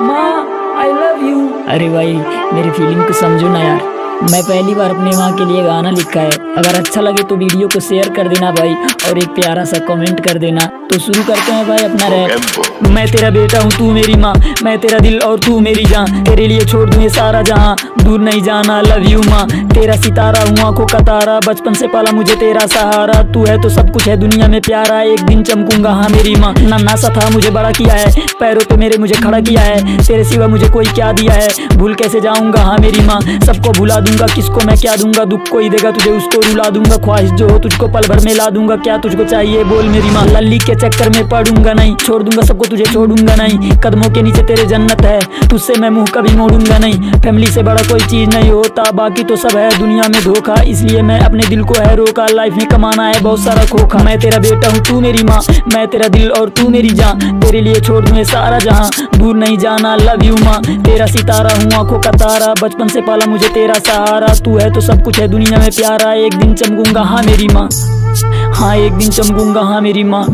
माँ I love you. अरे भाई मेरी फीलिंग को समझो ना यार, मैं पहली बार अपने माँ के लिए गाना लिखा है। अगर अच्छा लगे तो वीडियो को शेयर कर देना भाई और एक प्यारा सा कमेंट कर देना। तो शुरू करते हैं भाई अपना रैप। मैं तेरा बेटा हूँ तू मेरी माँ, मैं तेरा दिल और तू मेरी जान, तेरे लिए छोड़ दूँ ये सारा जहाँ, दूर नहीं जाना लव यू माँ। तेरा सितारा हूँ आंखों का तारा, बचपन से पाला मुझे तेरा सहारा, तू है तो सब कुछ है दुनिया में प्यारा, एक दिन चमकूंगा हाँ मेरी माँ। नन्हा सा था मुझे बड़ा किया है, पैरों पे मेरे मुझे खड़ा किया है, तेरे सिवा मुझे कोई क्या दिया है, भूल कैसे जाऊंगा हाँ मेरी माँ। सबको भुला दूंगा किसको मैं क्या दूंगा, दुख कोई देगा तुझे उसको रुला दूंगा, ख्वाहिश जो हो तुझको पल भर में ला दूंगा, क्या तुझको चाहिए बोल मेरी माँ। लल्ली के चक्कर में पड़ूंगा नहीं, छोड़ दूंगा सबको तुझे छोड़ूंगा नहीं, कदमों के नीचे तेरे जन्नत है, तुझसे मैं मुंह कभी मोड़ूंगा नहीं। फैमिली से बड़ा कोई चीज नहीं होता, बाकी तो सब है दुनिया में धोखा, इसलिए मैं अपने दिल को है रोका, लाइफ में कमाना है बहुत सारा खोखा। मैं तेरा बेटा हूँ तू मेरी माँ, मैं तेरा दिल और तू मेरी जान, तेरे लिए छोड़ दूँ ये सारा जहाँ, दूर नहीं जाना लव यू माँ। तेरा सितारा हूँ आंखों का तारा, बचपन से पाला मुझे तेरा सहारा, तू है तो सब कुछ है दुनिया में प्यारा, एक दिन चमकूंगा हाँ मेरी माँ, हाँ एक दिन चमकूंगा हाँ मेरी माँ।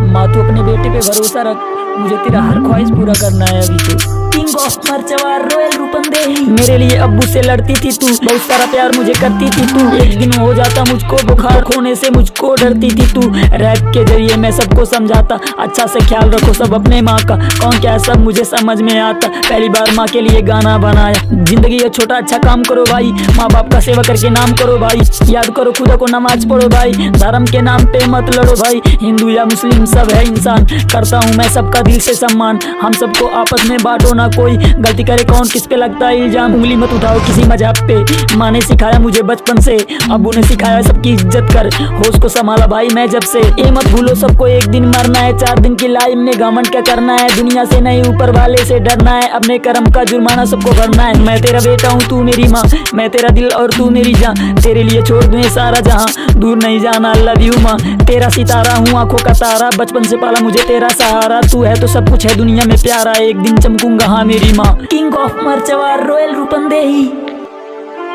माँ तू अपने बेटे पे भरोसा रख, मुझे तेरा हर ख्वाहिश पूरा करना है अभी तो। King of Marchawar royal Rupandehi, मेरे लिए अब्बू से लड़ती थी तू, बहुत सारा प्यार मुझे करती थी तू, एक दिन हो जाता मुझको बुखार, खोने से मुझको डरती थी तू। रैप के जरिए मैं सबको समझाता, अच्छा से ख्याल रखो सब अपने माँ का, कौन क्या सब मुझे समझ में आता, पहली बार माँ के लिए गाना बनाया। जिंदगी है छोटा अच्छा काम करो भाई, माँ बाप का सेवा करके नाम करो भाई, याद करो खुदा को नमाज पढ़ो भाई, धर्म के नाम पे मत लड़ो भाई, हिंदू या मुस्लिम सब है इंसान, करता हूँ मैं सबका दिल से सम्मान, हम सबको आपस में बांटो ना, कोई गलती करे कौन किस पे लगता है इल्जाम, उंगली मत उठाओ किसी मजहब पे, माँ ने सिखाया मुझे बचपन से, अब्बू ने सिखाया सबकी इज्जत कर, होश को संभाला भाई मैं जब से, ये मत भूलो सबको एक दिन मरना है, 4 दिन की लाइफ में घमंड क्या करना है, दुनिया से नहीं ऊपर वाले से डरना है, अपने कर्म का जुर्माना सबको भरना है। मैं तेरा बेटा हूँ तू मेरी माँ, मैं तेरा दिल और तू मेरी जान, तेरे लिए छोड़ दूँ ये सारा जहाँ, दूर नहीं जाना लव यू माँ। तेरा सितारा हूँ आंखों का तारा, बचपन से पाला मुझे तेरा सहारा, तू है तो सब कुछ है दुनिया में प्यारा, एक दिन चमकूंगा हाँ मेरी माँ। King of Marchawar royal Rupandehi.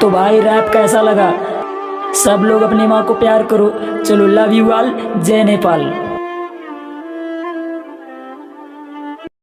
तो भाई रैप कैसा लगा? सब लोग अपनी माँ को प्यार करो, चलो लव यू ऑल, जय नेपाल।